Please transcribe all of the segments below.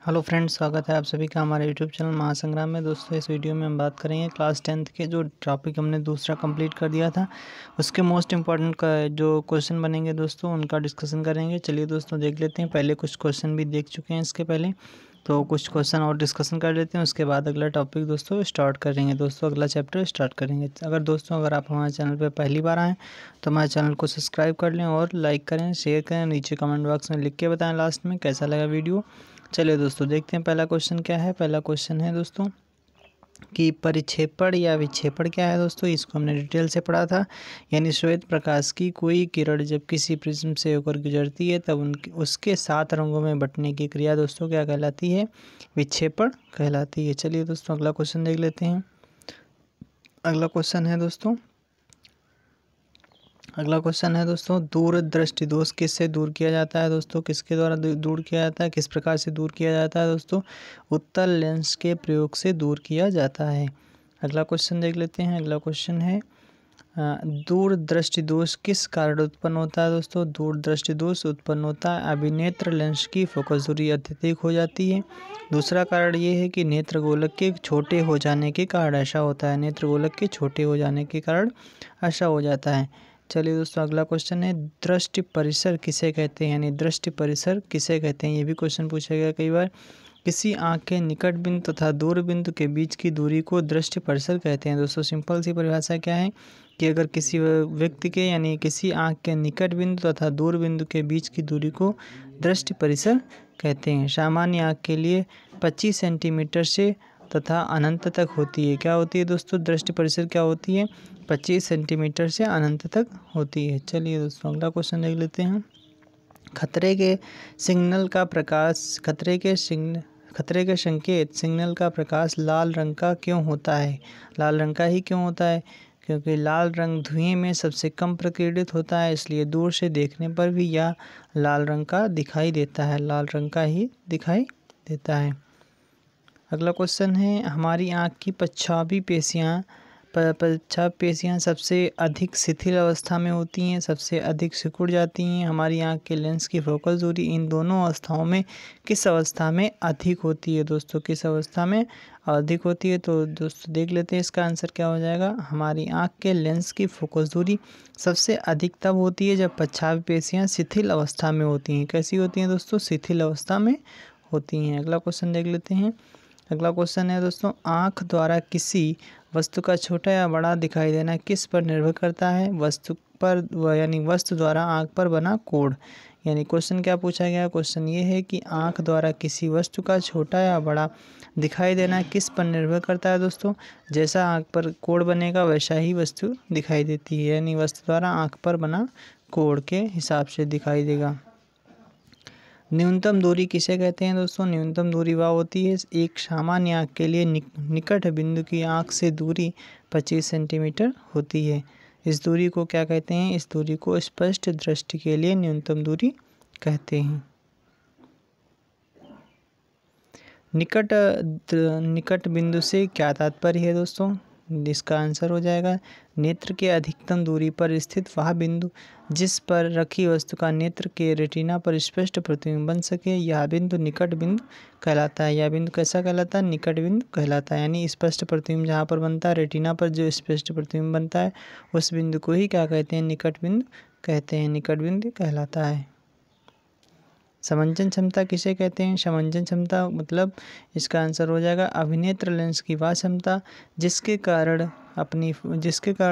Hello friends, स्वागत है आप सभी का हमारे यूट्यूब चैनल महासंग्राम में। दोस्तों, इस वीडियो में हम बात करेंगे क्लास 10th के जो टॉपिक हमने दूसरा कंप्लीट कर दिया था उसके मोस्ट इम्पॉर्टेंट का जो क्वेश्चन बनेंगे दोस्तों उनका डिस्कशन करेंगे। चलिए दोस्तों देख लेते हैं। पहले कुछ क्वेश्चन भी देख चुके हैं इसके पहले, तो कुछ क्वेश्चन और डिस्कशन कर लेते हैं। उसके बाद अगला टॉपिक दोस्तों स्टार्ट करेंगे। दोस्तों अगला चैप्टर स्टार्ट करेंगे। अगर आप हमारे चैनल पर पहली बार आएँ तो हमारे चैनल को सब्सक्राइब कर लें और लाइक करें, शेयर करें। नीचे कमेंट बॉक्स में लिख के बताएं लास्ट में कैसा लगा वीडियो। चलिए दोस्तों देखते हैं पहला क्वेश्चन क्या है। पहला क्वेश्चन है दोस्तों कि परिक्षेपण या विक्षेपण क्या है। दोस्तों इसको हमने डिटेल से पढ़ा था। यानी श्वेत प्रकाश की कोई किरण जब किसी प्रिज्म से होकर गुजरती है तब उसके 7 रंगों में बंटने की क्रिया दोस्तों क्या कहलाती है? विक्षेपण कहलाती है। चलिए दोस्तों अगला क्वेश्चन देख लेते हैं। अगला क्वेश्चन है दोस्तों दूरदृष्टि दोष किससे दूर किया जाता है। दोस्तों किसके द्वारा दूर किया जाता है, किस प्रकार से दूर किया जाता है? दोस्तों उत्तल लेंस के प्रयोग से दूर किया जाता है। अगला क्वेश्चन देख लेते हैं। अगला क्वेश्चन है दूरदृष्टि दोष किस कारण उत्पन्न होता है। दोस्तों दूरदृष्टि दोष उत्पन्न होता है अभिनेत्र लेंस की फोकस दूरी अत्यधिक हो जाती है। दूसरा कारण ये है कि नेत्र गोलक के छोटे हो जाने के कारण ऐसा होता है। नेत्र गोलक के छोटे हो जाने के कारण ऐसा हो जाता है। चलिए दोस्तों अगला क्वेश्चन है दृष्टि परिसर किसे कहते हैं। यानी दृष्टि परिसर किसे कहते हैं, ये भी क्वेश्चन पूछा गया कई बार। किसी आँख के निकट बिंदु तथा दूर बिंदु के बीच की दूरी को दृष्टि परिसर कहते हैं। दोस्तों सिंपल सी परिभाषा क्या है कि अगर किसी व्यक्ति के यानी किसी आँख के निकट बिंदु तथा दूर बिंदु के बीच की दूरी को दृष्टि परिसर कहते हैं। सामान्य आँख के लिए 25 सेंटीमीटर से तथा अनंत तक होती है। क्या होती है दोस्तों? दृष्टि परिसर क्या होती है? 25 सेंटीमीटर से अनंत तक होती है। चलिए दोस्तों अगला क्वेश्चन देख लेते हैं। खतरे के संकेत सिग्नल का प्रकाश लाल रंग का क्यों होता है? लाल रंग का ही क्यों होता है? क्योंकि लाल रंग धुएं में सबसे कम प्रकीर्णित होता है, इसलिए दूर से देखने पर भी यह लाल रंग का दिखाई देता है। लाल रंग का ही दिखाई देता है। अगला क्वेश्चन है हमारी आँख की पश्चावी पेशियाँ सबसे अधिक शिथिल अवस्था में होती हैं, सबसे अधिक सिकुड़ जाती हैं। हमारी आँख के लेंस की फोकस दूरी इन दोनों अवस्थाओं में किस अवस्था में अधिक होती है? दोस्तों किस अवस्था में अधिक होती है? तो दोस्तों देख लेते हैं इसका आंसर क्या हो जाएगा। हमारी आँख के लेंस की फोकस दूरी सबसे अधिक तब होती है जब पश्चावी पेशियाँ शिथिल अवस्था में होती हैं। कैसी होती हैं दोस्तों? शिथिल अवस्था में होती हैं। अगला क्वेश्चन देख लेते हैं। अगला क्वेश्चन है दोस्तों आँख द्वारा किसी वस्तु का छोटा या बड़ा दिखाई देना किस पर निर्भर करता है? वस्तु पर यानी वस्तु द्वारा आँख पर बना कोड। यानी क्वेश्चन क्या पूछा गया? क्वेश्चन ये है कि आँख द्वारा किसी वस्तु का छोटा या बड़ा दिखाई देना किस पर निर्भर करता है। दोस्तों जैसा आँख पर कोड बनेगा वैसा ही वस्तु दिखाई देती है। यानी वस्तु द्वारा आँख पर बना कोड के हिसाब से दिखाई देगा। न्यूनतम दूरी किसे कहते हैं? दोस्तों न्यूनतम दूरी वह होती है एक सामान्य आँख के लिए निकट बिंदु की आँख से दूरी 25 सेंटीमीटर होती है। इस दूरी को क्या कहते हैं? इस दूरी को स्पष्ट दृष्टि के लिए न्यूनतम दूरी कहते हैं। निकट बिंदु से क्या तात्पर्य है दोस्तों? इसका आंसर हो जाएगा नेत्र के अधिकतम दूरी पर स्थित वह बिंदु जिस पर रखी वस्तु का नेत्र के रेटिना पर स्पष्ट प्रतिबिंब बन सके, यह बिंदु निकट बिंदु कहलाता है। यह बिंदु कैसा कहलाता है? निकट बिंदु कहलाता है। यानी स्पष्ट प्रतिबिंब जहाँ पर बनता है, रेटिना पर जो स्पष्ट प्रतिबिंब बनता है उस बिंदु को ही क्या कहते हैं? निकट बिंदु कहते हैं। निकट बिंदु कहलाता है। समंजन क्षमता किसे कहते हैं? समंजन क्षमता मतलब इसका आंसर हो जाएगा अभिनेत्र लेंस की वह क्षमता जिसके कारण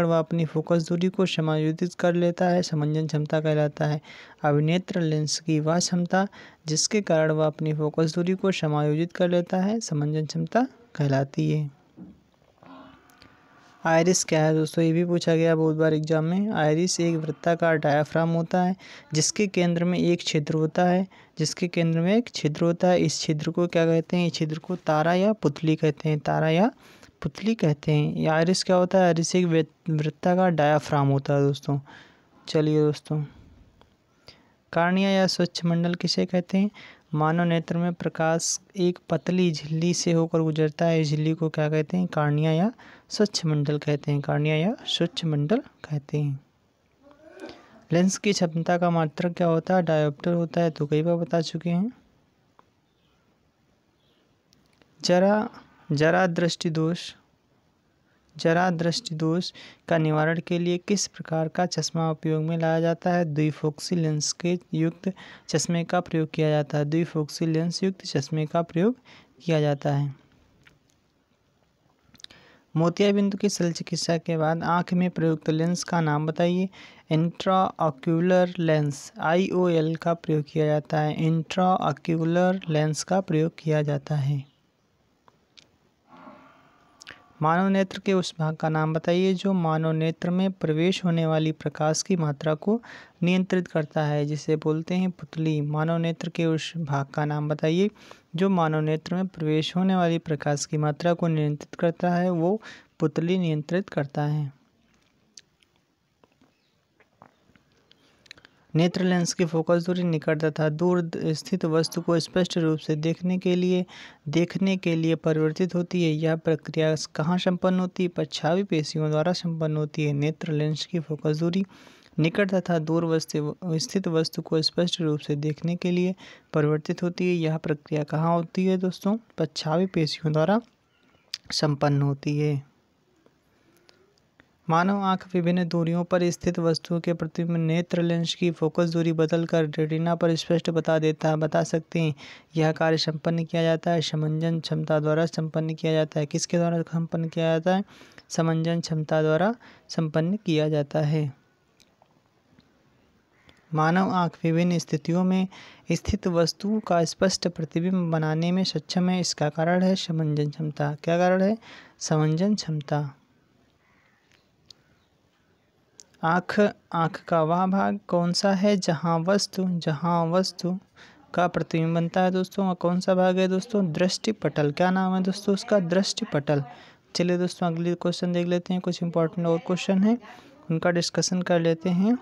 वह अपनी फोकस दूरी को समायोजित कर लेता है, समंजन क्षमता कहलाता है। अभिनेत्र लेंस की वह क्षमता जिसके कारण वह अपनी फोकस दूरी को समायोजित कर लेता है, समंजन क्षमता कहलाती है। आयरिस क्या है दोस्तों? ये भी पूछा गया बहुत बार एग्जाम में। आयरिस एक वृत्ताकार डायाफ्राम होता है जिसके केंद्र में एक छिद्र होता है। इस छिद्र को क्या कहते हैं? इस छिद्र को तारा या पुतली कहते हैं। ये आयरिस क्या होता है? आयरिस एक वृत्ताकार डायाफ्राम होता है दोस्तों। चलिए दोस्तों कार्निया या स्वच्छ मंडल किसे कहते हैं? मानव नेत्र में प्रकाश एक पतली झिल्ली से होकर गुजरता है। इस झिल्ली को क्या कहते हैं? कार्निया या स्वच्छ मंडल कहते हैं। लेंस की क्षमता का मात्रक क्या होता है? डायोप्टर होता है। तो कई बार बता चुके हैं। जरा दृष्टि दोष का निवारण के लिए किस प्रकार का चश्मा उपयोग में लाया जाता है? द्विफोक्सी लेंस के युक्त चश्मे का प्रयोग किया जाता है। द्विफोक्सी लेंस युक्त चश्मे का प्रयोग किया जाता है। मोतियाबिंद की शल्य चिकित्सा के बाद आँख में प्रयुक्त लेंस का नाम बताइए। इंट्राऑक्यूलर लेंस IOL का प्रयोग किया जाता है। इंट्राऑक्यूलर लेंस का प्रयोग किया जाता है। मानव नेत्र के उस भाग का नाम बताइए जो मानव नेत्र में प्रवेश होने वाली प्रकाश की मात्रा को नियंत्रित करता है, जिसे बोलते हैं पुतली। मानव नेत्र के उस भाग का नाम बताइए जो मानव नेत्र में प्रवेश होने वाली प्रकाश की मात्रा को नियंत्रित करता है, वो पुतली नियंत्रित करता है। नेत्र लेंस की फोकस दूरी निकट तथा दूर स्थित वस्तु को स्पष्ट रूप से देखने के लिए परिवर्तित होती है। यह प्रक्रिया कहाँ संपन्न होती है? पश्चावी पेशियों द्वारा संपन्न होती है। नेत्र लेंस की फोकस दूरी निकट तथा दूर स्थित वस्तु को स्पष्ट रूप से देखने के लिए परिवर्तित होती है। यह प्रक्रिया कहाँ होती है दोस्तों? पश्चावी पेशियों द्वारा संपन्न होती है। मानव आँख विभिन्न दूरियों पर स्थित वस्तुओं के प्रतिबिंब नेत्र लेंस की फोकस दूरी बदलकर रेटिना पर स्पष्ट बता सकते हैं। यह कार्य संपन्न किया जाता है समंजन क्षमता द्वारा संपन्न किया जाता है। किसके द्वारा संपन्न किया जाता है? समंजन क्षमता द्वारा संपन्न किया जाता है। मानव आँख विभिन्न स्थितियों में स्थित वस्तु का स्पष्ट प्रतिबिंब बनाने में सक्षम है। इसका कारण है समंजन क्षमता। क्या कारण है? समंजन क्षमता। आँख का वह भाग कौन सा है जहाँ वस्तु का प्रतिबिंब बनता है दोस्तों? कौन सा भाग है दोस्तों? दृष्टिपटल। क्या नाम है दोस्तों उसका? दृष्टिपटल। चलिए दोस्तों अगले क्वेश्चन देख लेते हैं। कुछ इंपॉर्टेंट और क्वेश्चन है, उनका डिस्कशन कर लेते हैं।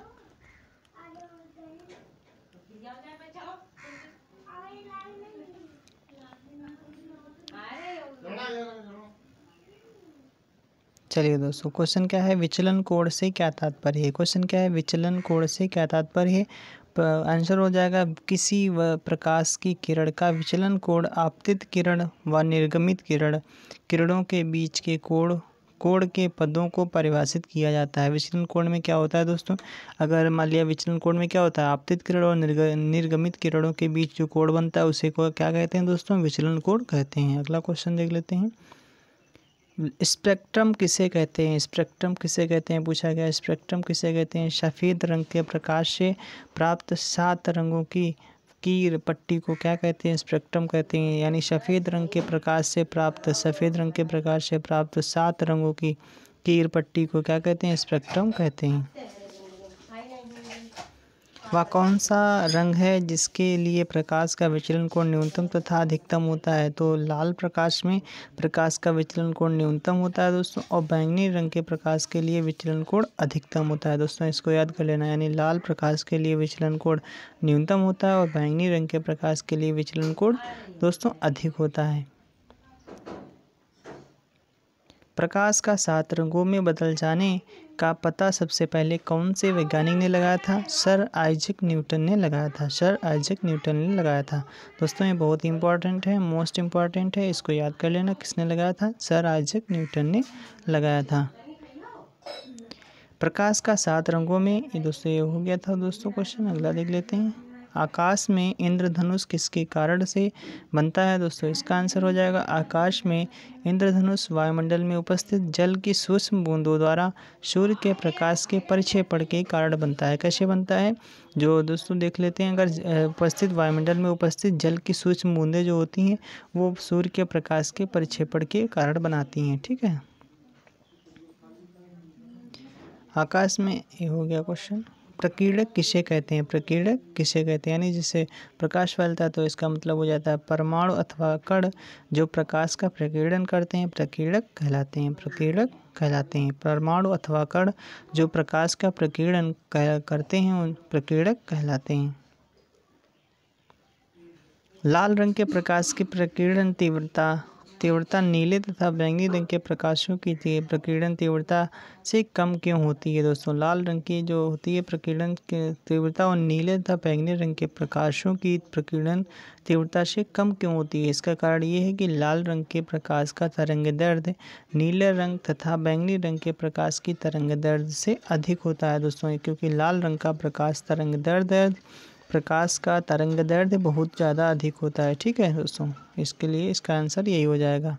चलिए दोस्तों क्वेश्चन क्या है? विचलन कोण से क्या तात्पर्य है? क्वेश्चन क्या है? विचलन कोण से क्या तात्पर्य है? आंसर हो जाएगा किसी प्रकाश की किरण का विचलन कोण आपतित किरण व निर्गमित किरणों के बीच के कोण के पदों को परिभाषित किया जाता है। विचलन कोण में क्या होता है दोस्तों? अगर मान लिया विचलन कोण में क्या होता है? आपतित किरण और निर्गमित किरणों के बीच जो कोण बनता है उसे को क्या कहते हैं दोस्तों? विचलन कोण कहते हैं। अगला क्वेश्चन देख लेते हैं। स्पेक्ट्रम किसे कहते हैं? स्पेक्ट्रम किसे कहते हैं पूछा गया। स्पेक्ट्रम किसे कहते हैं? सफ़ेद रंग के प्रकाश से प्राप्त 7 रंगों की पट्टी को क्या कहते हैं? स्पेक्ट्रम कहते हैं। यानी सफ़ेद रंग के प्रकाश से प्राप्त 7 रंगों की कीर पट्टी को क्या कहते हैं? स्पेक्ट्रम कहते हैं। वह कौन सा रंग है जिसके लिए प्रकाश का विचलन कोण न्यूनतम तथा अधिकतम होता है? तो लाल प्रकाश में प्रकाश का विचलन कोण न्यूनतम होता है दोस्तों, और बैंगनी रंग के प्रकाश के लिए विचलन कोण अधिकतम होता है दोस्तों। इसको याद कर लेना। यानी लाल प्रकाश के लिए विचलन कोण न्यूनतम होता है और बैंगनी रंग के प्रकाश के लिए विचलन कोण दोस्तों अधिक होता है। प्रकाश का 7 रंगों में बदल जाने का पता सबसे पहले कौन से वैज्ञानिक ने लगाया था? सर आइजैक न्यूटन ने लगाया था। सर आइजैक न्यूटन ने लगाया था दोस्तों। ये बहुत इंपॉर्टेंट है, मोस्ट इम्पॉर्टेंट है, इसको याद कर लेना। किसने लगाया था? सर आइजैक न्यूटन ने लगाया था। प्रकाश का 7 रंगों में ये दोस्तों ये हो गया था दोस्तों क्वेश्चन। अगला देख लेते हैं। आकाश में इंद्रधनुष किसके कारण से बनता है दोस्तों? इसका आंसर हो जाएगा आकाश में इंद्रधनुष वायुमंडल में उपस्थित जल की सूक्ष्म बूंदों द्वारा सूर्य के प्रकाश के परिक्षेपण के कारण बनता है। कैसे बनता है जो दोस्तों देख लेते हैं। अगर उपस्थित वायुमंडल में उपस्थित जल की सूक्ष्म बूंदें जो होती हैं वो सूर्य के प्रकाश के परिक्षेपण के कारण बनाती हैं। ठीक है, आकाश में ये हो गया क्वेश्चन। प्रकीर्णक किसे कहते हैं? प्रकीर्णक किसे कहते हैं? यानी जिससे प्रकाश फैलता है तो इसका मतलब हो जाता है परमाणु अथवा कण जो प्रकाश का प्रकीर्णन करते हैं प्रकीर्णक कहलाते हैं। प्रकीर्णक कहलाते हैं। परमाणु अथवा कण जो प्रकाश का प्रकीर्णन करते हैं उन प्रकीर्णक कहलाते हैं। लाल रंग के प्रकाश की प्रकीर्णन तीव्रता तीव्रता नीले तथा बैंगनी रंग के प्रकाशों की प्रकीर्णन तीव्रता से कम क्यों होती है दोस्तों? लाल रंग की जो होती है प्रकीर्णन की तीव्रता और नीले तथा बैंगनी रंग के प्रकाशों की प्रकीर्णन तीव्रता से कम क्यों होती है? इसका कारण ये है कि लाल रंग के प्रकाश का तरंगदैर्ध्य नीले रंग तथा बैंगनी रंग के प्रकाश की तरंगदैर्ध्य से अधिक होता है दोस्तों, क्योंकि लाल रंग का प्रकाश का तरंगदैर्ध्य बहुत ज़्यादा अधिक होता है। ठीक है दोस्तों, इसके लिए इसका आंसर यही हो जाएगा।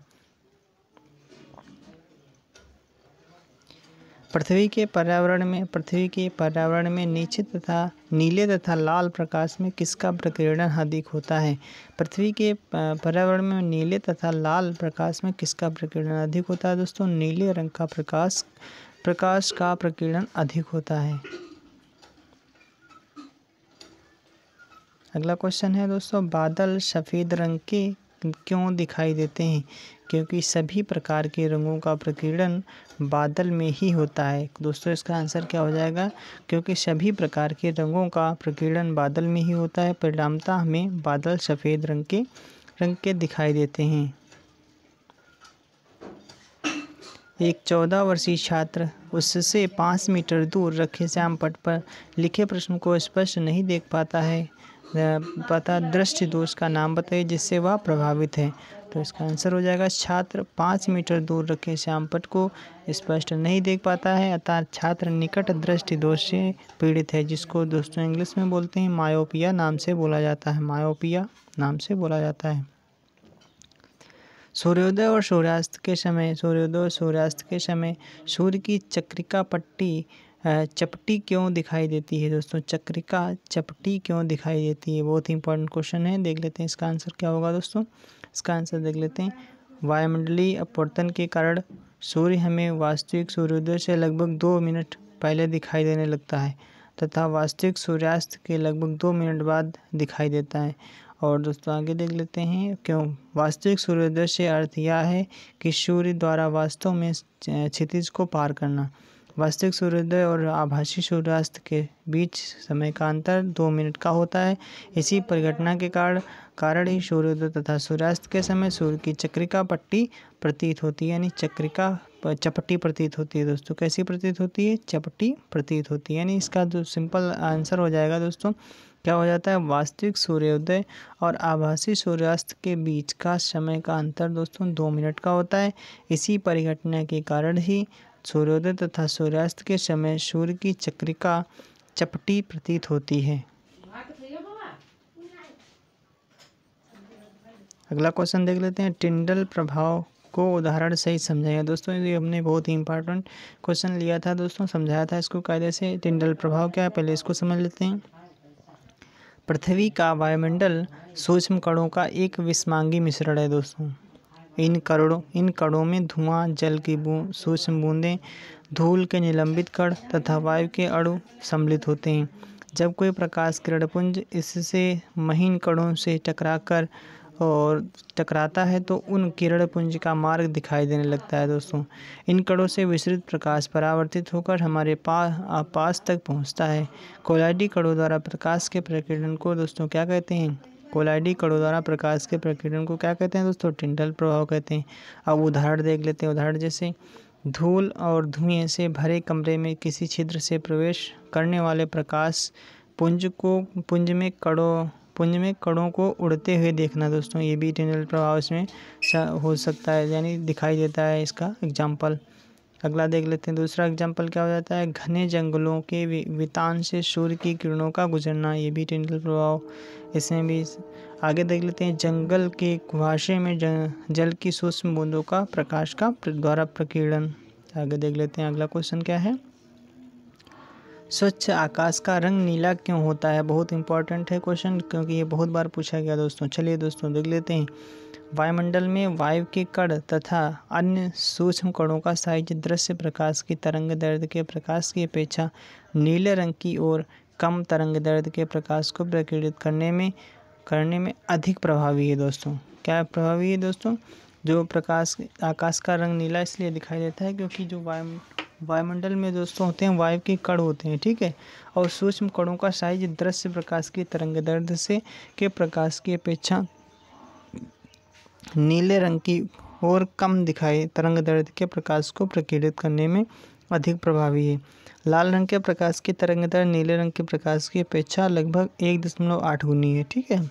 पृथ्वी के पर्यावरण में नीले तथा लाल प्रकाश में किसका प्रकीर्णन अधिक होता है? पृथ्वी के पर्यावरण में नीले तथा लाल प्रकाश में किसका प्रकीर्णन अधिक होता है दोस्तों? नीले रंग का प्रकाश का प्रकीर्णन अधिक होता है। अगला क्वेश्चन है दोस्तों, बादल सफ़ेद रंग के क्यों दिखाई देते हैं? क्योंकि सभी प्रकार के रंगों का प्रकीर्णन बादल में ही होता है। दोस्तों इसका आंसर क्या हो जाएगा? क्योंकि सभी प्रकार के रंगों का प्रकीर्णन बादल में ही होता है, परिणामतः हमें बादल सफ़ेद रंग के दिखाई देते हैं। एक 14 वर्षीय छात्र उससे 5 मीटर दूर रखे श्याम पट पर लिखे प्रश्न को स्पष्ट नहीं देख पाता दृष्टि दोष का नाम बताइए जिससे वह प्रभावित है। तो इसका आंसर हो जाएगा छात्र 5 मीटर दूर रखे श्याम पट को स्पष्ट नहीं देख पाता है, अर्थात छात्र निकट दृष्टि दोष से पीड़ित है, जिसको दोस्तों इंग्लिश में बोलते हैं मायोपिया नाम से बोला जाता है। सूर्योदय और सूर्यास्त के समय सूर्य की चपटी क्यों दिखाई देती है दोस्तों? चक्रिका चपटी क्यों दिखाई देती है? बहुत ही इंपॉर्टेंट क्वेश्चन है, देख लेते हैं इसका आंसर क्या होगा दोस्तों। इसका आंसर देख लेते हैं। वायुमंडलीय अपवर्तन के कारण सूर्य हमें वास्तविक सूर्योदय से लगभग 2 मिनट पहले दिखाई देने लगता है तथा वास्तविक सूर्यास्त के लगभग 2 मिनट बाद दिखाई देता है। और दोस्तों आगे देख लेते हैं क्यों। वास्तविक सूर्योदय से अर्थ यह है कि सूर्य द्वारा वास्तव में क्षितिज को पार करना। वास्तविक सूर्योदय और आभासी सूर्यास्त के बीच समय का अंतर 2 मिनट का होता है। इसी परिघटना के कारण ही सूर्योदय तथा सूर्यास्त के समय सूर्य की चक्रिका पट्टी प्रतीत होती है, यानी चपटी प्रतीत होती है दोस्तों। कैसी प्रतीत होती है? चपटी प्रतीत होती है। यानी इसका जो सिंपल आंसर हो जाएगा दोस्तों क्या हो जाता है? वास्तविक सूर्योदय और आभासी सूर्यास्त के बीच का समय का अंतर दोस्तों 2 मिनट का होता है। इसी परिघटना के कारण ही सूर्योदय तथा सूर्यास्त के समय सूर्य की चक्रिका चपटी प्रतीत होती है। अगला क्वेश्चन देख लेते हैं। टिंडल प्रभाव को उदाहरण सही समझाइए। दोस्तों ये हमने बहुत ही इंपॉर्टेंट क्वेश्चन लिया था दोस्तों, समझाया था इसको कायदे से। टिंडल प्रभाव क्या है पहले इसको समझ लेते हैं। पृथ्वी का वायुमंडल सूक्ष्म कणों का एक विषमांगी मिश्रण है दोस्तों। इन कणों में धुआं, जल की सूक्ष्म बूंदें, धूल के निलंबित कण तथा वायु के अणु सम्मिलित होते हैं। जब कोई प्रकाश किरणपुंज इससे महीन कणों से टकराता है तो उन किरणपुंज का मार्ग दिखाई देने लगता है दोस्तों। इन कणों से विसरित प्रकाश परावर्तित होकर हमारे पास तक पहुंचता है। कोलाइडी कणों द्वारा प्रकाश के प्रकीर्णन को दोस्तों क्या कहते हैं? कोलाइडी कणों द्वारा प्रकाश के प्रकीर्णन को क्या कहते हैं दोस्तों? टिंडल प्रभाव कहते हैं। अब उदाहरण देख लेते हैं। उदाहरण जैसे धूल और धुएं से भरे कमरे में किसी छिद्र से प्रवेश करने वाले प्रकाश पुंज में कणों को उड़ते हुए देखना दोस्तों, ये भी टिंडल प्रभाव इसमें हो सकता है, यानी दिखाई देता है। इसका एग्जाम्पल अगला देख लेते हैं। दूसरा एग्जाम्पल क्या हो जाता है? घने जंगलों के वितान से सूर्य की किरणों का गुजरना, ये भी टिंडल प्रभाव इसमें भी। आगे देख लेते हैं। जंगल के कुहासे में जल की सूक्ष्म बूंदों का प्रकाश का द्वारा प्रकीर्णन। आगे देख लेते हैं अगला क्वेश्चन क्या है। स्वच्छ आकाश का रंग नीला क्यों होता है? बहुत इंपॉर्टेंट है क्वेश्चन, क्योंकि ये बहुत बार पूछा गया दोस्तों। चलिए दोस्तों देख लेते हैं। वायुमंडल में वायु के कण तथा अन्य सूक्ष्म कणों का साइज दृश्य प्रकाश की तरंगदैर्ध्य के प्रकाश की अपेक्षा नीले रंग की ओर कम तरंगदैर्ध्य के प्रकाश को प्रकीर्णित करने में अधिक प्रभावी है दोस्तों। क्या प्रभावी है दोस्तों? जो आकाश का रंग नीला इसलिए दिखाई देता है क्योंकि जो वायुमंडल में दोस्तों होते हैं वायु के कण होते हैं, ठीक है, और सूक्ष्म कणों का साइज दृश्य प्रकाश की तरंगदैर्ध्य के प्रकाश की अपेक्षा नीले रंग की और कम दिखाई तरंगदैर्घ्य के प्रकाश को प्रकीर्णित करने में अधिक प्रभावी है। लाल रंग के प्रकाश की तरंगदैर्घ्य नीले रंग के प्रकाश की अपेक्षा लगभग 1.8 गुनी है। ठीक है।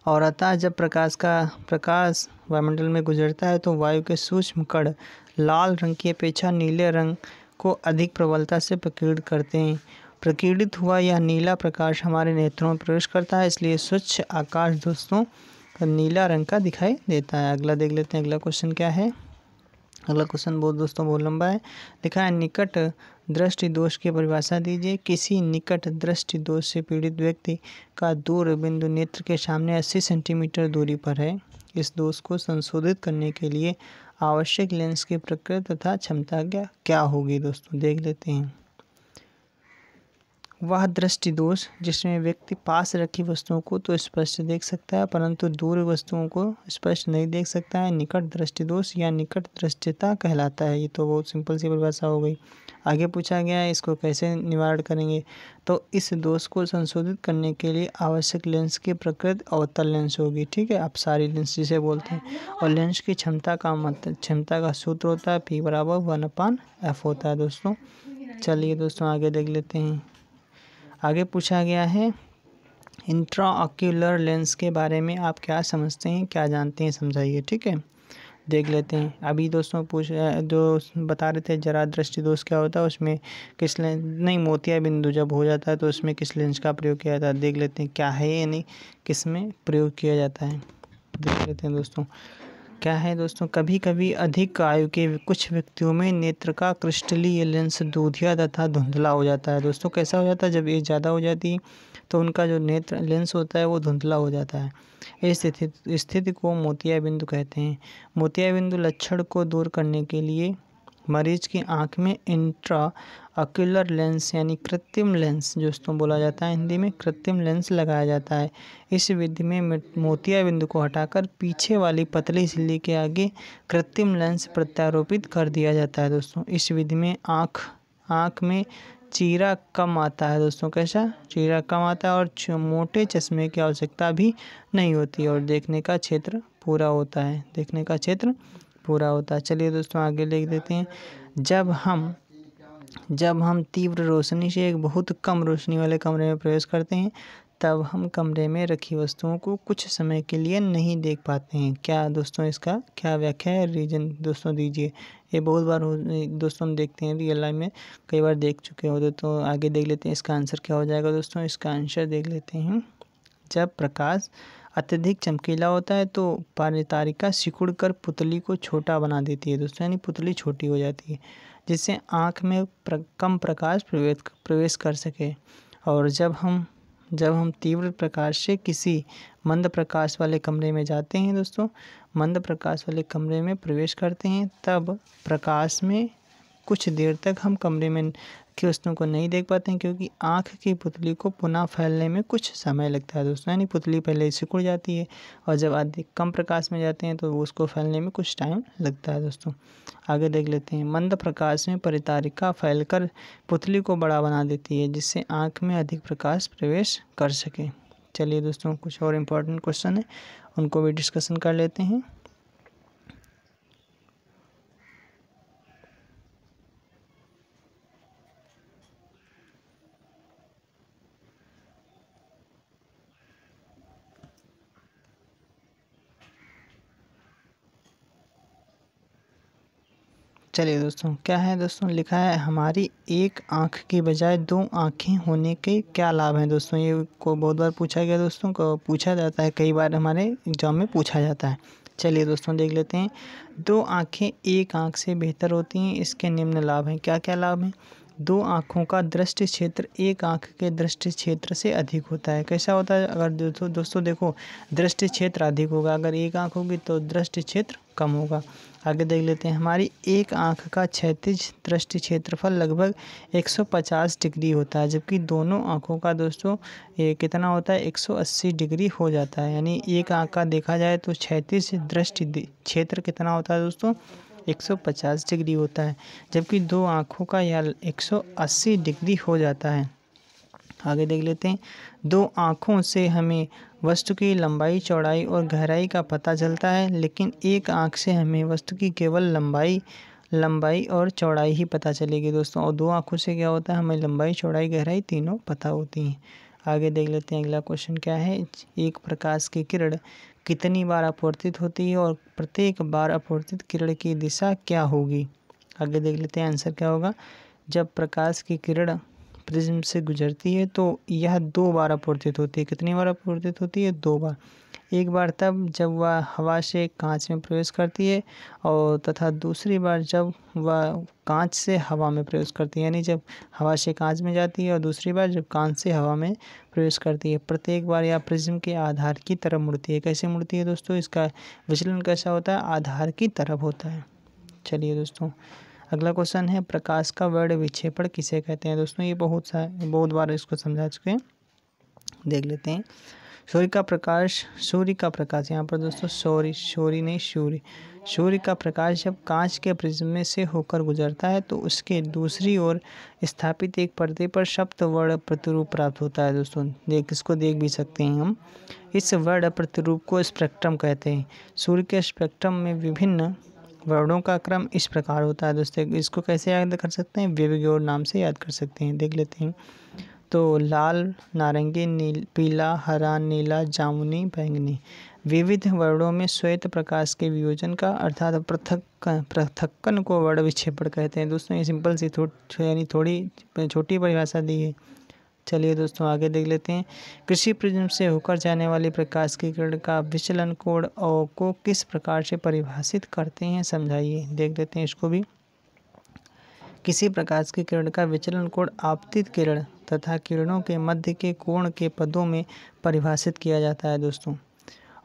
और अतः जब प्रकाश वायुमंडल में गुजरता है तो वायु के सूक्ष्म कण लाल रंग की अपेक्षा नीले रंग को अधिक प्रबलता से प्रकीर्णित करते हैं। प्रकीर्णित हुआ यह नीला प्रकाश हमारे नेत्रों में प्रवेश करता है, इसलिए स्वच्छ आकाश दोस्तों नीला रंग का दिखाई देता है। अगला देख लेते हैं, अगला क्वेश्चन क्या है। अगला क्वेश्चन बहुत लंबा है। लिखा है निकट दृष्टि दोष की परिभाषा दीजिए। किसी निकट दृष्टि दोष से पीड़ित व्यक्ति का दूर बिंदु नेत्र के सामने 80 सेंटीमीटर दूरी पर है। इस दोष को संशोधित करने के लिए आवश्यक लेंस की प्रकृति तथा क्षमता क्या होगी दोस्तों, देख लेते हैं। वह दृष्टि दोष जिसमें व्यक्ति पास रखी वस्तुओं को तो स्पष्ट देख सकता है परंतु दूर वस्तुओं को स्पष्ट नहीं देख सकता है, निकट दृष्टि दोष या निकट दृष्टिता कहलाता है। ये तो बहुत सिंपल सी परिभाषा हो गई। आगे पूछा गया है इसको कैसे निवारण करेंगे। तो इस दोष को संशोधित करने के लिए आवश्यक लेंस की प्रकृति अवतल लेंस होगी। ठीक है, अपसारी लेंस जिसे बोलते हैं। और लेंस की क्षमता का सूत्र होता है P = 1/f होता है दोस्तों। चलिए दोस्तों आगे देख लेते हैं। आगे पूछा गया है इंट्राऑक्यूलर लेंस के बारे में आप क्या समझते हैं, क्या जानते हैं, समझाइए। ठीक है, देख लेते हैं। अभी दोस्तों जो बता रहे थे जरा दृष्टि दोष क्या होता है, उसमें किस लेंस नहीं मोतिया बिंदु जब हो जाता है तो उसमें किस लेंस का प्रयोग किया जाता है, देख लेते हैं क्या है यानी किस में प्रयोग किया जाता है, देख लेते हैं दोस्तों। क्या है दोस्तों, कभी कभी अधिक आयु के कुछ व्यक्तियों में नेत्र का क्रिस्टलीय लेंस दूधिया तथा धुंधला हो जाता है। दोस्तों कैसा हो जाता है, जब एज ज़्यादा हो जाती है तो उनका जो नेत्र लेंस होता है वो धुंधला हो जाता है। इस स्थिति को मोतिया बिंदु कहते हैं। मोतिया बिंदु लक्षण को दूर करने के लिए मरीज की आंख में इंट्रा ऑक्यूलर लेंस यानी कृत्रिम लेंस दोस्तों बोला जाता है हिंदी में, कृत्रिम लेंस लगाया जाता है। इस विधि में मोतिया बिंदु को हटाकर पीछे वाली पतली झिल्ली के आगे कृत्रिम लेंस प्रत्यारोपित कर दिया जाता है दोस्तों। इस विधि में आँख में चीरा कम आता है दोस्तों। कैसा चीरा कम आता है और मोटे चश्मे की आवश्यकता भी नहीं होती और देखने का क्षेत्र पूरा होता है, चलिए दोस्तों आगे लिख देते हैं। जब हम तीव्र रोशनी से एक बहुत कम रोशनी वाले कमरे में प्रवेश करते हैं तब हम कमरे में रखी वस्तुओं को कुछ समय के लिए नहीं देख पाते हैं। क्या दोस्तों इसका क्या व्याख्या है, रीजन दोस्तों दीजिए। ये बहुत बार दोस्तों हम देखते हैं रियल लाइफ में, कई बार देख चुके होते। तो आगे देख लेते हैं इसका आंसर क्या हो जाएगा दोस्तों। इसका आंसर देख लेते हैं। जब प्रकाश अत्यधिक चमकीला होता है तो परितारिका सिकुड़ कर पुतली को छोटा बना देती है दोस्तों, यानी पुतली छोटी हो जाती है जिससे आँख में कम प्रकाश प्रवेश कर सके। और जब हम तीव्र प्रकाश से किसी मंद प्रकाश वाले कमरे में जाते हैं दोस्तों, मंद प्रकाश वाले कमरे में प्रवेश करते हैं तब प्रकाश में कुछ देर तक हम कमरे में की वस्तुओं को नहीं देख पाते हैं क्योंकि आँख की पुतली को पुनः फैलने में कुछ समय लगता है दोस्तों, यानी पुतली पहले ही सिकुड़ जाती है और जब अधिक कम प्रकाश में जाते हैं तो उसको फैलने में कुछ टाइम लगता है दोस्तों। आगे देख लेते हैं। मंद प्रकाश में परितारिका फैलकर पुतली को बड़ा बना देती है जिससे आँख में अधिक प्रकाश प्रवेश कर सके। चलिए दोस्तों कुछ और इम्पोर्टेंट क्वेश्चन है उनको भी डिस्कशन कर लेते हैं। चलिए दोस्तों क्या है दोस्तों, लिखा है हमारी एक आँख की बजाय दो आँखें होने के क्या लाभ हैं दोस्तों। ये को बहुत बार पूछा गया दोस्तों, को पूछा जाता है, कई बार हमारे एग्जाम में पूछा जाता है। चलिए दोस्तों देख लेते हैं। दो आँखें एक आँख से बेहतर होती हैं, इसके निम्न लाभ हैं। क्या क्या लाभ हैं। दो आँखों का दृष्टि क्षेत्र एक आँख के दृष्टि क्षेत्र से अधिक होता है। कैसा होता है, अगर दोस्तों देखो दृष्टि क्षेत्र अधिक होगा, अगर एक आँख होगी तो दृष्टि क्षेत्र कम होगा। आगे देख लेते हैं। हमारी एक आँख का क्षैतिज दृष्टि क्षेत्रफल लगभग 150 डिग्री होता है जबकि दोनों आँखों का दोस्तों ये कितना होता है 180 डिग्री हो जाता है। यानी एक आँख का देखा जाए तो क्षैतिज दृष्टि क्षेत्र कितना होता है दोस्तों 150 डिग्री होता है जबकि दो आँखों का यह 180 डिग्री हो जाता है। आगे देख लेते हैं। दो आँखों से हमें वस्तु की लंबाई, चौड़ाई और गहराई का पता चलता है, लेकिन एक आँख से हमें वस्तु की केवल लंबाई और चौड़ाई ही पता चलेगी दोस्तों। और दो आँखों से क्या होता है, हमें लंबाई, चौड़ाई, गहराई तीनों पता होती हैं। आगे देख लेते हैं अगला क्वेश्चन क्या है। एक प्रकाश की किरण कितनी बार अपवर्तित होती है और प्रत्येक बार अपवर्तित किरण की दिशा क्या होगी। आगे देख लेते हैं आंसर क्या होगा। जब प्रकाश की किरण प्रिज्म से गुजरती है तो यह 2 बार अपवर्तित होती है। कितनी बार अपवर्तित होती है? 2 बार। एक बार तब जब वह हवा से कांच में प्रवेश करती है और तथा दूसरी बार जब वह कांच से हवा में प्रवेश करती है, यानी जब हवा से कांच में जाती है और दूसरी बार जब कांच से हवा में प्रवेश करती है। प्रत्येक बार यह प्रिज्म के आधार की तरफ मुड़ती है। कैसे मुड़ती है दोस्तों? इसका विचलन कैसा होता है? आधार की तरफ होता है। चलिए दोस्तों अगला क्वेश्चन है, प्रकाश का वर्ण विक्षेपण किसे कहते हैं। दोस्तों ये बहुत बार इसको समझा चुके हैं। देख लेते हैं। सूर्य का प्रकाश यहाँ पर दोस्तों सूर्य का प्रकाश जब कांच के प्रिज्म में से होकर गुजरता है तो उसके दूसरी ओर स्थापित एक पर्दे पर सप्त वर्ण प्रतिरूप प्राप्त होता है। दोस्तों इसको देख भी सकते हैं हम। इस वर्ण प्रतिरूप को स्पेक्ट्रम कहते हैं। सूर्य के स्पेक्ट्रम में विभिन्न वर्णों का क्रम इस प्रकार होता है। दोस्तों इसको कैसे याद कर सकते हैं? वेवगोर नाम से याद कर सकते हैं। देख लेते हैं। तो लाल, नारंगी, पीला, हरा, नीला, जामुनी, बैंगनी विविध वर्णों में श्वेत प्रकाश के वियोजन का अर्थात पृथक्कन को वर्ण विक्षेपण कहते हैं। दोस्तों ये सिंपल सी यानी थोड़ी छोटी परिभाषा दी है। चलिए दोस्तों आगे देख लेते हैं। कृषि प्रिज्म से होकर जाने वाली प्रकाश की किरण का विचलन कोण को किस प्रकार से परिभाषित करते हैं, समझाइए। देख लेते हैं इसको भी। किसी प्रकाश की किरण का विचलन कोण आपतित किरण तथा किरणों के मध्य के कोण के पदों में परिभाषित किया जाता है दोस्तों।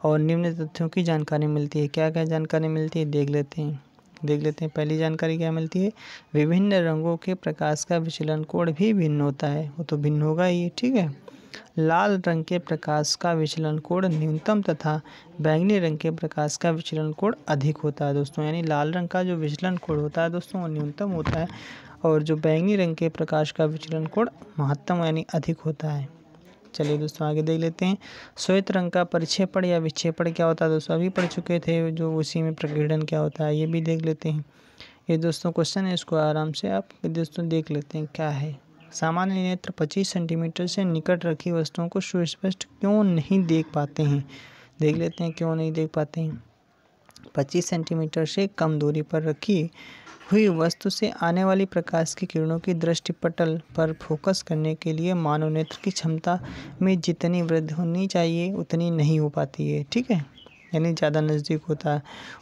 और निम्न तथ्यों की जानकारी मिलती है। क्या क्या जानकारी मिलती है देख लेते हैं। पहली जानकारी क्या मिलती है? विभिन्न रंगों के प्रकाश का विचलन कोण भी भिन्न होता है। वो तो भिन्न होगा ही, ठीक है। लाल रंग के प्रकाश का विचलन कोण न्यूनतम तथा बैंगनी रंग के प्रकाश का विचलन कोण अधिक होता है दोस्तों। यानी लाल रंग का जो विचलन कोण होता है दोस्तों वो न्यूनतम होता है और जो बैंगनी रंग के प्रकाश का विचलन कोण महत्तम यानी अधिक होता है। चलिए दोस्तों आगे देख लेते हैं। श्वेत रंग का परिक्षेपण या विक्षेपण क्या होता है दोस्तों? अभी पढ़ चुके थे जो उसी में प्रकीर्णन क्या होता है, ये भी देख लेते हैं। ये दोस्तों क्वेश्चन है, इसको आराम से आप दोस्तों देख लेते हैं क्या है। सामान्य नेत्र 25 सेंटीमीटर से निकट रखी वस्तुओं को सुस्पष्ट क्यों नहीं देख पाते हैं। देख लेते हैं क्यों नहीं देख पाते हैं। 25 सेंटीमीटर से कम दूरी पर रखी हुई वस्तु से आने वाली प्रकाश की किरणों की दृष्टिपटल पर फोकस करने के लिए मानव नेत्र की क्षमता में जितनी वृद्धि होनी चाहिए उतनी नहीं हो पाती है, ठीक है। यानी ज़्यादा नज़दीक हो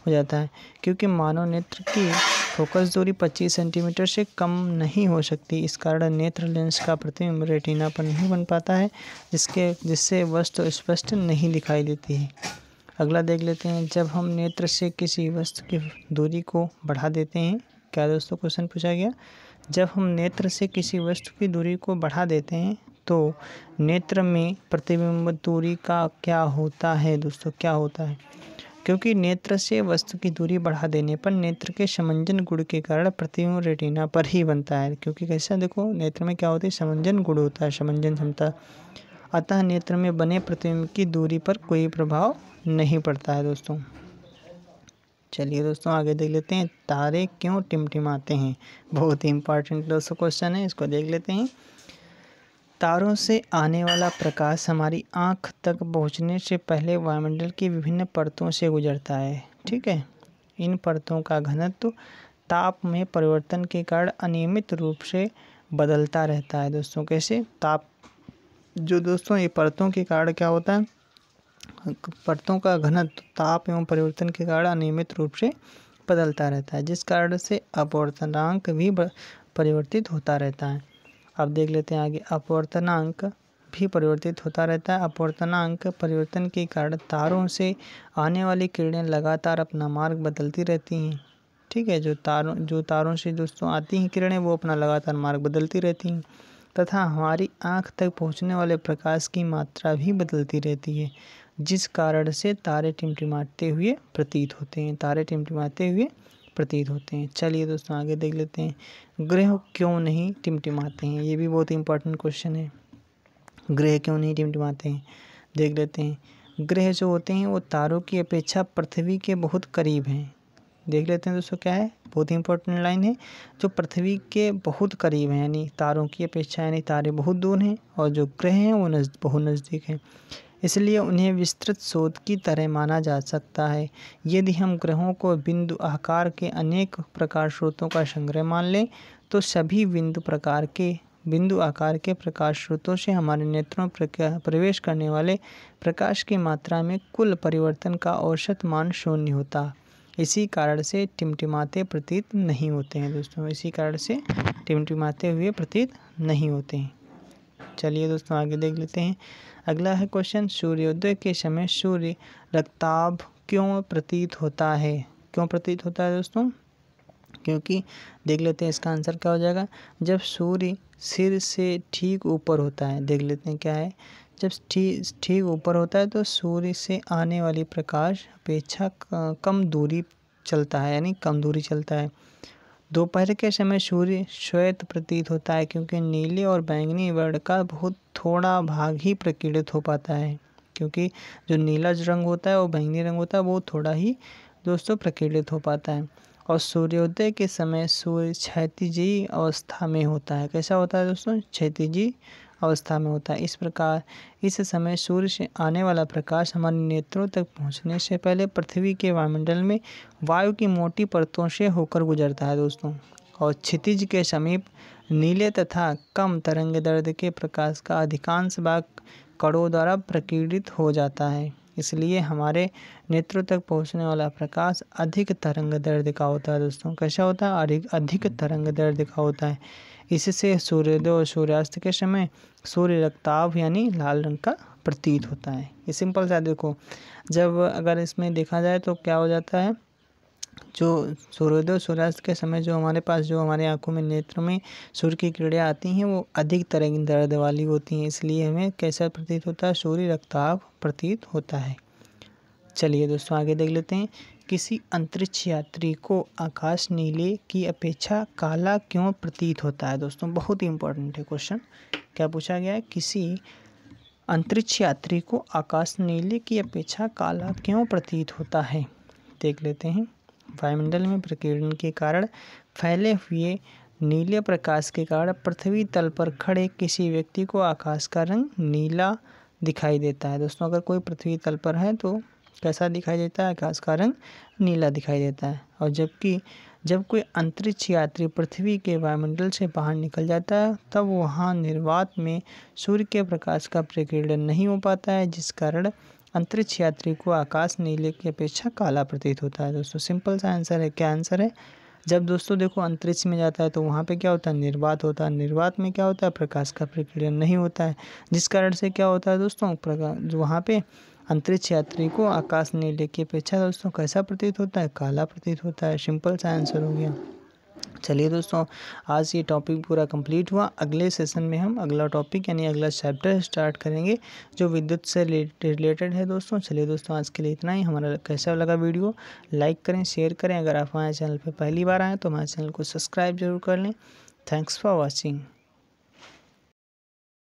जाता है क्योंकि मानव नेत्र की फोकस दूरी 25 सेंटीमीटर से कम नहीं हो सकती। इस कारण नेत्र लेंस का प्रतिबिंब रेटिना पर नहीं बन पाता है जिससे वस्तु स्पष्ट नहीं दिखाई देती है। अगला देख लेते हैं। जब हम नेत्र से किसी वस्तु की दूरी को बढ़ा देते हैं, क्या दोस्तों क्वेश्चन पूछा गया। जब हम नेत्र से किसी वस्तु की दूरी को बढ़ा देते हैं तो नेत्र में प्रतिबिंब दूरी का क्या होता है दोस्तों? क्या होता है? क्योंकि नेत्र से वस्तु की दूरी बढ़ा देने पर नेत्र के समंजन गुण के कारण प्रतिबिंब रेटिना पर ही बनता है। क्योंकि कैसा देखो, नेत्र में क्या होता है? समंजन गुण होता है, समंजन क्षमता। अतः नेत्र में बने प्रतिबिंब की दूरी पर कोई प्रभाव नहीं पड़ता है दोस्तों। चलिए दोस्तों आगे देख लेते हैं। तारे क्यों टिमटिमाते हैं? बहुत ही इंपॉर्टेंट दोस्तों क्वेश्चन है, इसको देख लेते हैं। तारों से आने वाला प्रकाश हमारी आँख तक पहुँचने से पहले वायुमंडल की विभिन्न परतों से गुजरता है, ठीक है। इन परतों का घनत्व ताप में परिवर्तन के कारण अनियमित रूप से बदलता रहता है दोस्तों। कैसे? ताप जो दोस्तों ये परतों के कारण क्या होता है? परतों का घनत्व ताप एवं परिवर्तन के कारण अनियमित रूप से बदलता रहता है, जिस कारण से अपवर्तनांक भी परिवर्तित होता रहता है। अब देख लेते हैं आगे। अपवर्तनांक भी परिवर्तित होता रहता है। अपवर्तनांक परिवर्तन के कारण तारों से आने वाली किरणें लगातार अपना मार्ग बदलती रहती हैं, ठीक है। जो तारों से दोस्तों आती हैं किरणें वो अपना लगातार मार्ग बदलती रहती हैं तथा हमारी आँख तक पहुँचने वाले प्रकाश की मात्रा भी बदलती रहती है, जिस कारण से तारे टिमटिमाते हुए प्रतीत होते हैं। चलिए दोस्तों आगे देख लेते हैं। ग्रह क्यों नहीं टिमटिमाते हैं? ये भी बहुत इंपॉर्टेंट क्वेश्चन है। ग्रह क्यों नहीं टिमटिमाते हैं, देख लेते हैं। ग्रह जो होते हैं वो तारों की अपेक्षा पृथ्वी के बहुत करीब हैं। देख लेते हैं दोस्तों क्या है, बहुत ही इंपॉर्टेंट लाइन है, जो पृथ्वी के बहुत करीब हैं, यानी तारों की अपेक्षा, यानी तारे बहुत दूर हैं और जो ग्रह हैं वो बहुत नज़दीक हैं, इसलिए उन्हें विस्तृत शोध की तरह माना जा सकता है। यदि हम ग्रहों को बिंदु आकार के अनेक प्रकाश स्रोतों का संग्रह मान लें तो सभी बिंदु आकार के प्रकाश स्रोतों से हमारे नेत्रों में प्रवेश करने वाले प्रकाश की मात्रा में कुल परिवर्तन का औसत मान शून्य होता। इसी कारण से टिमटिमाते प्रतीत नहीं होते हैं दोस्तों, इसी कारण से टिमटिमाते हुए प्रतीत नहीं होते हैं। चलिए दोस्तों आगे देख लेते हैं। अगला है क्वेश्चन, सूर्योदय के समय सूर्य रक्ताभ क्यों प्रतीत होता है? क्यों प्रतीत होता है दोस्तों? क्योंकि देख लेते हैं इसका आंसर क्या हो जाएगा, जब सूर्य सिर से ठीक ऊपर होता है। देख लेते हैं क्या है, जब ठीक ऊपर होता है तो सूर्य से आने वाली प्रकाश अपेक्षा कम दूरी चलता है, यानी कम दूरी चलता है। दोपहर के समय सूर्य श्वेत प्रतीत होता है क्योंकि नीले और बैंगनी वर्ण का बहुत थोड़ा भाग ही प्रकीर्णित हो पाता है, क्योंकि जो नीला जो रंग होता है और बैंगनी रंग होता है वो थोड़ा ही दोस्तों प्रकीर्णित हो पाता है। और सूर्योदय के समय सूर्य क्षैतिजी अवस्था में होता है। कैसा होता है दोस्तों? क्षैतिजी अवस्था में होता है। इस प्रकार इस समय सूर्य से आने वाला प्रकाश हमारे नेत्रों तक पहुंचने से पहले पृथ्वी के वायुमंडल में वायु की मोटी परतों से होकर गुजरता है दोस्तों, और क्षितिज के समीप नीले तथा कम तरंगदैर्ध्य के प्रकाश का अधिकांश भाग कणों द्वारा प्रकीर्णित हो जाता है। इसलिए हमारे नेत्रों तक पहुंचने वाला प्रकाश अधिक तरंगदैर्ध्य का होता है दोस्तों। कैसा होता है? अधिक तरंगदैर्ध्य का होता है। इससे सूर्योदय और सूर्यास्त के समय सूर्य रक्ताभ यानी लाल रंग का प्रतीत होता है। ये सिंपल सा देखो, जब अगर इसमें देखा जाए तो क्या हो जाता है, जो सूर्योदय और सूर्यास्त के समय जो हमारे आंखों में नेत्र में सूर्य की किरणें आती हैं वो अधिक तरंगदैर्ध्य वाली होती हैं, इसलिए हमें कैसा प्रतीत होता है? सूर्य रक्ताभ प्रतीत होता है। चलिए दोस्तों आगे देख लेते हैं। किसी अंतरिक्ष यात्री को आकाश नीले की अपेक्षा काला क्यों प्रतीत होता है? दोस्तों बहुत ही इंपॉर्टेंट है क्वेश्चन। क्या पूछा गया है? किसी अंतरिक्ष यात्री को आकाश नीले की अपेक्षा काला क्यों प्रतीत होता है? देख लेते हैं। वायुमंडल में प्रकीर्णन के कारण फैले हुए नीले प्रकाश के कारण पृथ्वी तल पर खड़े किसी व्यक्ति को आकाश का रंग नीला दिखाई देता है। दोस्तों अगर कोई पृथ्वी तल पर है तो कैसा दिखाई देता है? आकाश का रंग नीला दिखाई देता है। और जबकि जब कोई अंतरिक्ष यात्री पृथ्वी के वायुमंडल से बाहर निकल जाता है तब वहाँ निर्वात में सूर्य के प्रकाश का प्रकीर्णन नहीं हो पाता है, जिस कारण अंतरिक्ष यात्री को आकाश नीले की अपेक्षा काला प्रतीत होता है। दोस्तों सिंपल सा आंसर है। क्या आंसर है? जब दोस्तों देखो अंतरिक्ष में जाता है तो वहाँ पे क्या होता है? निर्वात होता है। निर्वात में क्या होता है? प्रकाश का प्रकीर्णन नहीं होता है, जिस कारण से क्या होता है दोस्तों? प्रकाश वहाँ पे अंतरिक्ष यात्री को आकाश नीले की अपेक्षा दोस्तों कैसा प्रतीत होता है? काला प्रतीत होता है। सिंपल सा आंसर हो गया। चलिए दोस्तों आज ये टॉपिक पूरा कंप्लीट हुआ। अगले सेशन में हम अगला टॉपिक यानी अगला चैप्टर स्टार्ट करेंगे जो विद्युत से रिलेटेड है दोस्तों। चलिए दोस्तों आज के लिए इतना ही। हमारा कैसा लगा वीडियो लाइक करें, शेयर करें। अगर आप हमारे चैनल पर पहली बार आएँ तो हमारे चैनल को सब्सक्राइब जरूर कर लें। Thanks for watching.